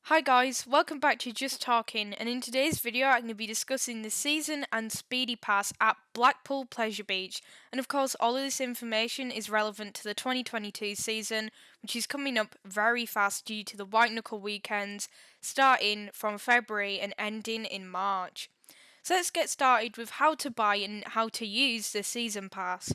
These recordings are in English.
Hi guys, welcome back to Just Talking, and in today's video I'm going to be discussing the season and speedy pass at Blackpool Pleasure Beach. And of course all of this information is relevant to the 2022 season, which is coming up very fast due to the white knuckle weekends starting from February and ending in March. So let's get started with how to buy and how to use the season pass.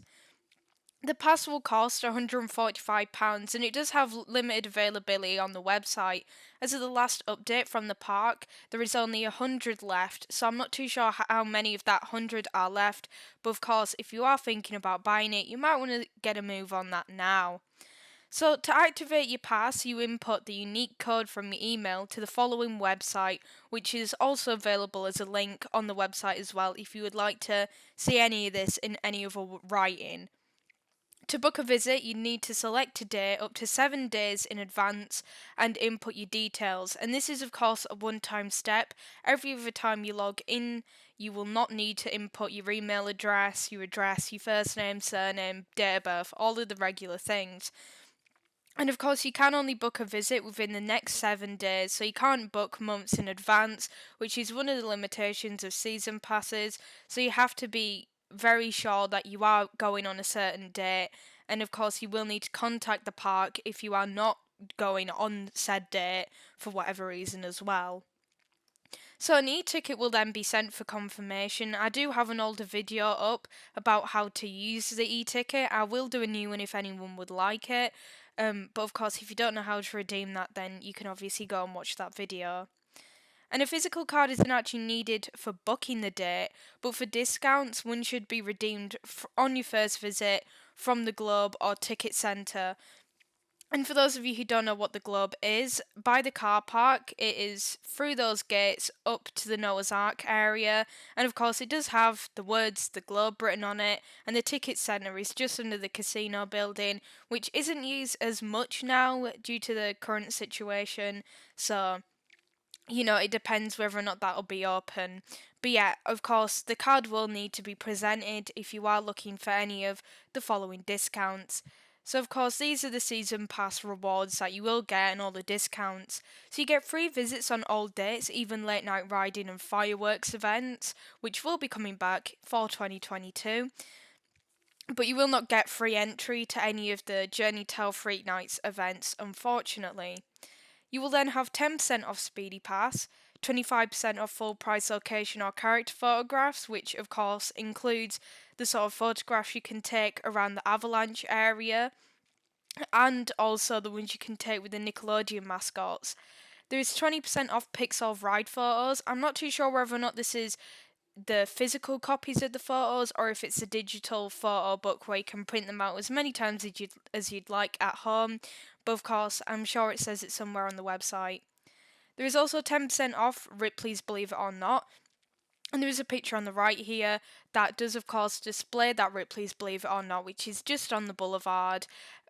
The pass will cost £145 and it does have limited availability on the website. As of the last update from the park, there is only 100 left, so I'm not too sure how many of that 100 are left, but of course, if you are thinking about buying it, you might want to get a move on that now. So, to activate your pass, you input the unique code from your email to the following website, which is also available as a link on the website as well if you would like to see any of this in any other writing. To book a visit, you need to select a day up to 7 days in advance and input your details. And this is, of course, a one time step. Every other time you log in, you will not need to input your email address, your first name, surname, date of birth, all of the regular things. And of course, you can only book a visit within the next 7 days, so you can't book months in advance, which is one of the limitations of season passes. So you have to be very sure that you are going on a certain date, and of course, you will need to contact the park if you are not going on said date for whatever reason as well. So an e-ticket will then be sent for confirmation. I do have an older video up about how to use the e-ticket. I will do a new one if anyone would like it. But of course, if you don't know how to redeem that, then you can obviously go and watch that video. And a physical card isn't actually needed for booking the date, but for discounts, one should be redeemed on your first visit from the Globe or Ticket Centre. And for those of you who don't know what the Globe is, by the car park, it is through those gates up to the Noah's Ark area. And of course, it does have the words The Globe written on it. And the ticket centre is just under the casino building, which isn't used as much now due to the current situation. So, it depends whether or not that'll be open. But yeah, of course, the card will need to be presented if you are looking for any of the following discounts. So, of course, these are the season pass rewards that you will get and all the discounts. So, you get free visits on all dates, even late night riding and fireworks events, which will be coming back for 2022. But you will not get free entry to any of the Journey Tell Freak Nights events, unfortunately. You will then have 10% off Speedy Pass, 25% off full price location or character photographs, which of course includes the sort of photographs you can take around the Avalanche area, and also the ones you can take with the Nickelodeon mascots. There is 20% off Pixel Ride photos. I'm not too sure whether or not this is the physical copies of the photos or if it's a digital photo book where you can print them out as many times as you'd like at home. But of course, I'm sure it says it somewhere on the website. There is also 10% off Ripley's Believe It or Not. And there is a picture on the right here that does, of course, display that Ripley's Believe It or Not, which is just on the boulevard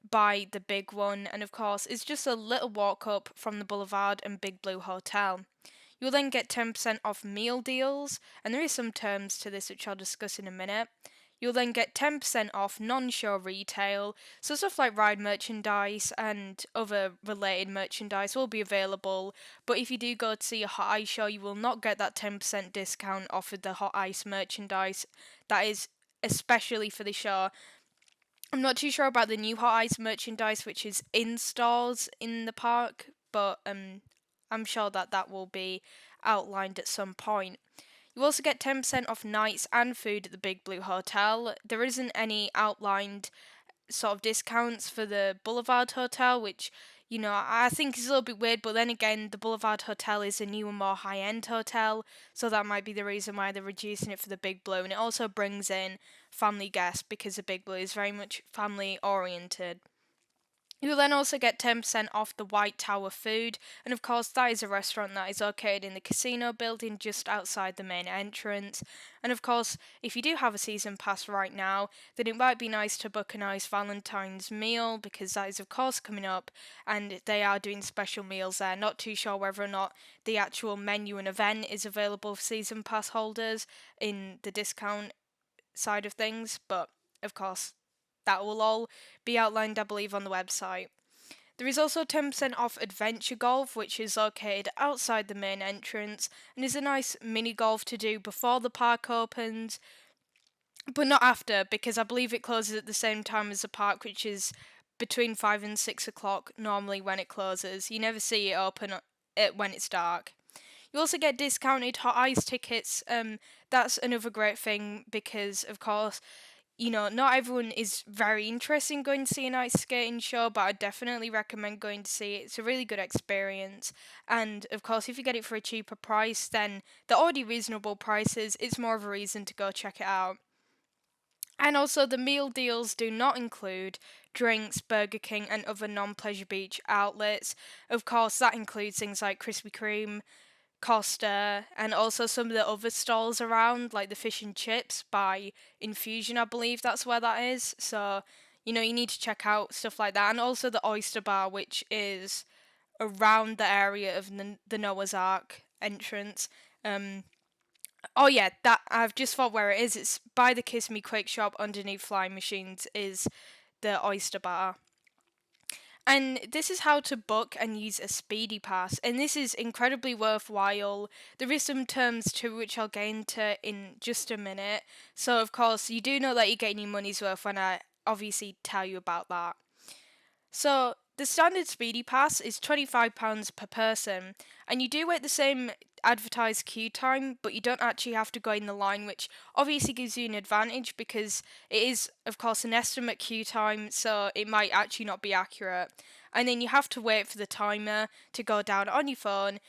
by the big one. And of course, it's just a little walk up from the boulevard and Big Blue Hotel. You'll then get 10% off meal deals, and there is some terms to this which I'll discuss in a minute. You'll then get 10% off non-show retail, so stuff like ride merchandise and other related merchandise will be available, but if you do go to see a hot ice show, you will not get that 10% discount off of the hot ice merchandise. That is especially for the show. I'm not too sure about the new hot ice merchandise which is in stores in the park, but I'm sure that will be outlined at some point. You also get 10% off nights and food at the Big Blue Hotel. There isn't any outlined sort of discounts for the Boulevard Hotel, which, I think is a little bit weird, but then again, the Boulevard Hotel is a newer, more high end hotel, so that might be the reason why they're reducing it for the Big Blue. And it also brings in family guests because the Big Blue is very much family oriented. You'll then also get 10% off the White Tower food, and of course, that is a restaurant that is located in the casino building just outside the main entrance. And of course, if you do have a season pass right now, then it might be nice to book a nice Valentine's meal because that is, of course, coming up, and they are doing special meals there. Not too sure whether or not the actual menu and event is available for season pass holders in the discount side of things, but of course, that will all be outlined, I believe, on the website. There is also 10% off Adventure Golf, which is located outside the main entrance and is a nice mini golf to do before the park opens, but not after, because I believe it closes at the same time as the park, which is between 5 and 6 o'clock normally when it closes. You never see it open when it's dark. You also get discounted hot ice tickets. That's another great thing because, of course, not everyone is very interested in going to see an ice skating show, but I definitely recommend going to see it. It's a really good experience. And of course, if you get it for a cheaper price, then the already reasonable prices, it's more of a reason to go check it out. And also, the meal deals do not include drinks, Burger King, and other non Pleasure Beach outlets. Of course, that includes things like Krispy Kreme, Costa, and also some of the other stalls around, like the fish and chips by Infusion, I believe that's where that is. So, you need to check out stuff like that. And also the Oyster Bar, which is around the area of the Noah's Ark entrance. Oh yeah, that I've just thought where it is. It's by the Kiss Me Quick shop underneath Flying Machines is the Oyster Bar. And this is how to book and use a Speedy Pass, and this is incredibly worthwhile. There is some terms too, which I'll get into in just a minute. So, of course, you do know that you're getting your money's worth when I obviously tell you about that. So, the standard Speedy Pass is £25 per person, and you do wait the same advertised queue time, but you don't actually have to go in the line, which obviously gives you an advantage because it is, of course, an estimate queue time, so it might actually not be accurate. And then you have to wait for the timer to go down on your phone.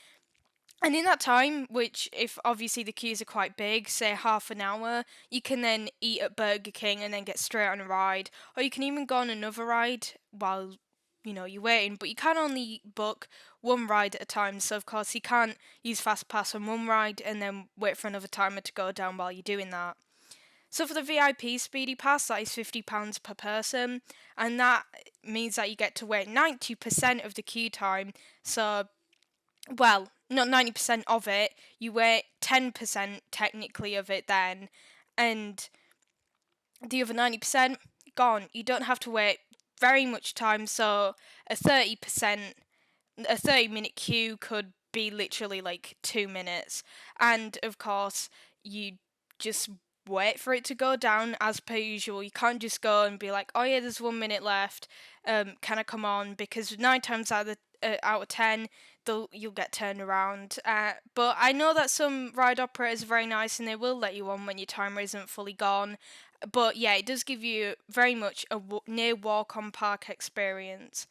And in that time, which if obviously the queues are quite big, say half an hour, you can then eat at Burger King and then get straight on a ride. Or you can even go on another ride while you're waiting, but you can only book one ride at a time. So of course you can't use Fast Pass on one ride and then wait for another timer to go down while you're doing that. So for the VIP Speedy Pass, that is £50 per person, and that means that you get to wait 90% of the queue time. So, well, not 90% of it, you wait 10% technically of it then, and the other 90% gone. You don't have to wait very much time, so a 30%, a 30-minute queue could be literally like 2 minutes. And of course, you just wait for it to go down as per usual. You can't just go and be like, oh yeah, there's 1 minute left. Can I come on? Because 9 times out of 10, you'll get turned around. But I know that some ride operators are very nice and they will let you on when your timer isn't fully gone. But yeah, it does give you very much a near walk on park experience.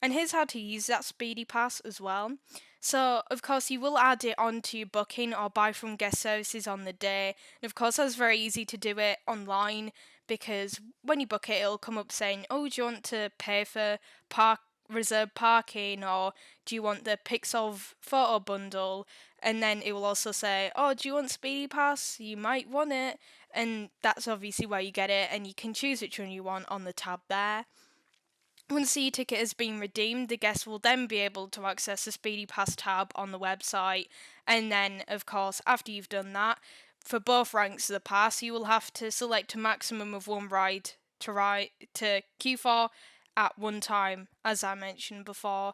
And here's how to use that Speedy Pass as well. So, of course, you will add it onto your booking or buy from guest services on the day. And of course, that's very easy to do it online because when you book it, it'll come up saying, oh, do you want to pay for reserved parking, or do you want the Pixel photo bundle? And then it will also say, oh, do you want Speedy Pass? You might want it. And that's obviously where you get it, and you can choose which one you want on the tab there. Once the ticket has been redeemed, the guest will then be able to access the Speedy Pass tab on the website. And then, of course, after you've done that, for both ranks of the pass, you will have to select a maximum of one ride to queue for at one time, as I mentioned before.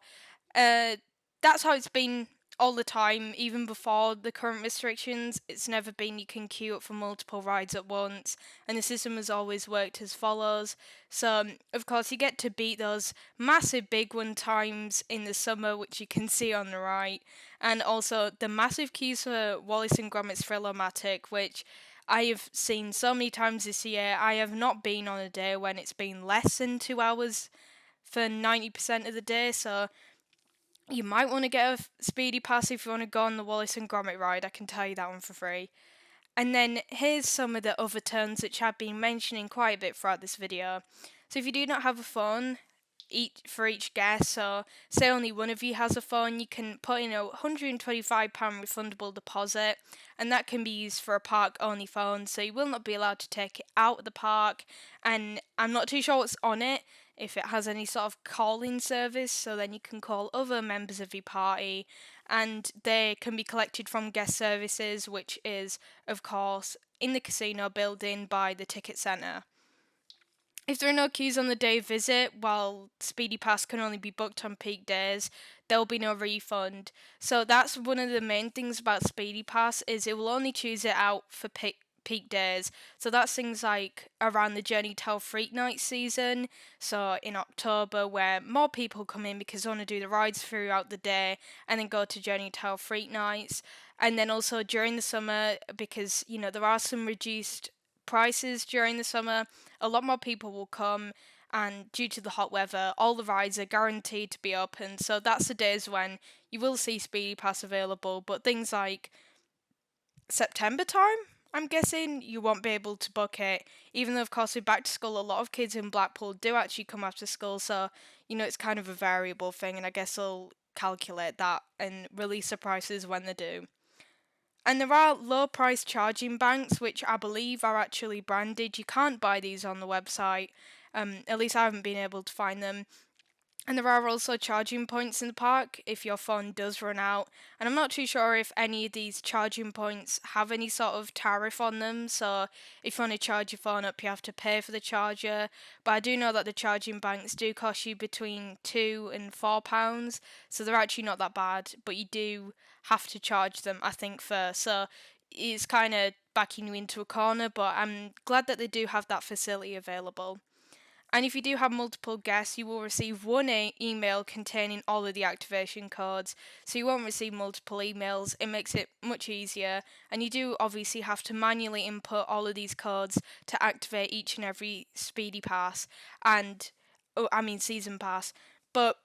That's how it's been all the time, even before the current restrictions. It's never been you can queue up for multiple rides at once, and the system has always worked as follows. So, of course, you get to beat those massive big one times in the summer, which you can see on the right, and also the massive queues for Wallace and Gromit's Thrill-O-Matic, which I have seen so many times this year. I have not been on a day when it's been less than 2 hours for 90% of the day, so you might want to get a Speedy Pass if you want to go on the Wallace and Gromit ride. I can tell you that one for free. And then here's some of the other terms which I've been mentioning quite a bit throughout this video. So if you do not have a phone, for each guest, so say only one of you has a phone, you can put in a £125 refundable deposit, and that can be used for a park only phone, so you will not be allowed to take it out of the park. And I'm not too sure what's on it, if it has any sort of calling service, so then you can call other members of your party, and they can be collected from guest services, which is of course in the casino building by the ticket centre. If there are no queues on the day of visit, while Speedy Pass can only be booked on peak days, there will be no refund. So that's one of the main things about Speedy Pass is it will only choose it out for peak days. So that's things like around the Journey Tell Freak Night season, so in October, where more people come in because they want to do the rides throughout the day and then go to Journey Tell Freak Nights. And then also during the summer, because there are some reduced prices during the summer, a lot more people will come, and due to the hot weather, all the rides are guaranteed to be open. So that's the days when you will see Speedy Pass available. But things like September time, I'm guessing you won't be able to book it. Even though, of course, with back to school, a lot of kids in Blackpool do actually come after school. So it's kind of a variable thing, and I guess they'll calculate that and release the prices when they do. And there are low price charging banks, which I believe are actually branded. You can't buy these on the website. At least I haven't been able to find them. And there are also charging points in the park if your phone does run out. And I'm not too sure if any of these charging points have any sort of tariff on them. So if you want to charge your phone up, you have to pay for the charger. But I do know that the charging banks do cost you between £2 and £4. So they're actually not that bad. But you do have to charge them, I think, first. So it's kind of backing you into a corner. But I'm glad that they do have that facility available. And if you do have multiple guests, you will receive one email containing all of the activation codes. So you won't receive multiple emails. It makes it much easier. And you do obviously have to manually input all of these codes to activate each and every Speedy Pass and, oh, I mean, Season Pass. But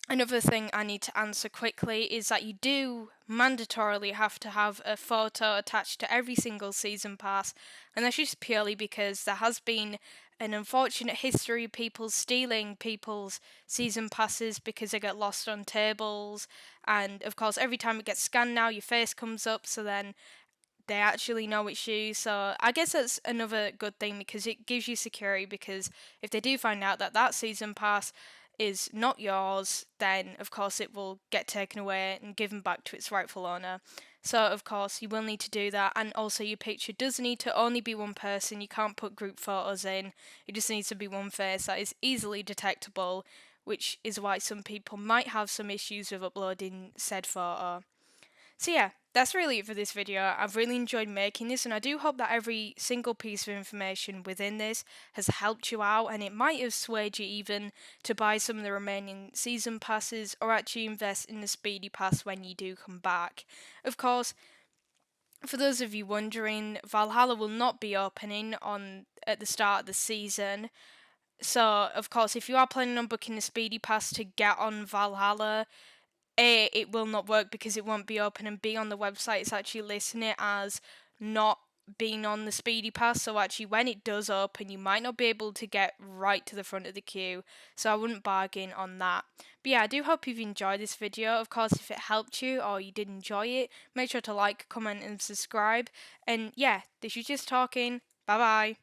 another thing I need to answer quickly is that you do mandatorily have to have a photo attached to every single season pass, and that's just purely because there has been an unfortunate history of people stealing people's season passes because they get lost on tables. And of course, every time it gets scanned now, your face comes up, so then they actually know it's you. So I guess that's another good thing because it gives you security. Because if they do find out that that season pass is not yours, then of course it will get taken away and given back to its rightful owner. So of course you will need to do that, and also your picture does need to only be one person. You can't put group photos in. It just needs to be one face that is easily detectable, which is why some people might have some issues with uploading said photo. So yeah, that's really it for this video. I've really enjoyed making this, and I do hope that every single piece of information within this has helped you out, and it might have swayed you even to buy some of the remaining season passes or actually invest in the Speedy Pass when you do come back. Of course, for those of you wondering, Valhalla will not be opening on at the start of the season. So, of course, if you are planning on booking the Speedy Pass to get on Valhalla, A, it will not work because it won't be open, and B, on the website it's actually listing it as not being on the Speedy Pass. So actually, when it does open, you might not be able to get right to the front of the queue. So I wouldn't bargain on that. But yeah, I do hope you've enjoyed this video. Of course, if it helped you or you did enjoy it, make sure to like, comment, and subscribe. And yeah, this was just talking. Bye bye.